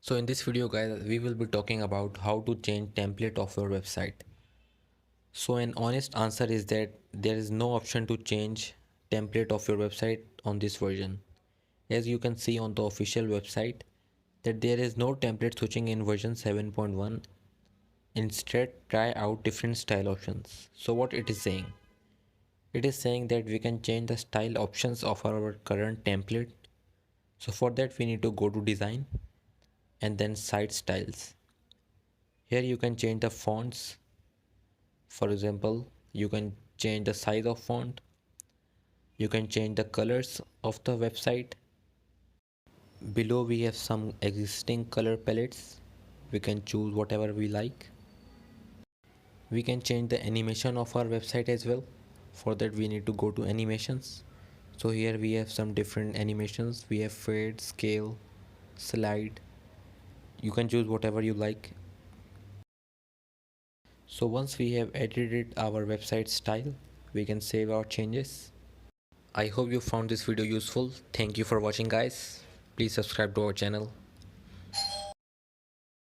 So in this video guys, we will be talking about how to change template of your website. So an honest answer is that there is no option to change template of your website on this version. As you can see on the official website that there is no template switching in version 7.1. Instead, try out different style options. So what it is saying? It is saying that we can change the style options of our current template. So for that we need to go to design and then site styles. Here you can change the fonts. For example, you can change the size of font. You can change the colors of the website. Below we have some existing color palettes. We can choose whatever we like. We can change the animation of our website as well. For that we need to go to animations. So here we have some different animations. We have fade, scale, slide. You can choose whatever you like. So once we have edited our website style, we can save our changes. I hope you found this video useful. Thank you for watching guys. Please subscribe to our channel.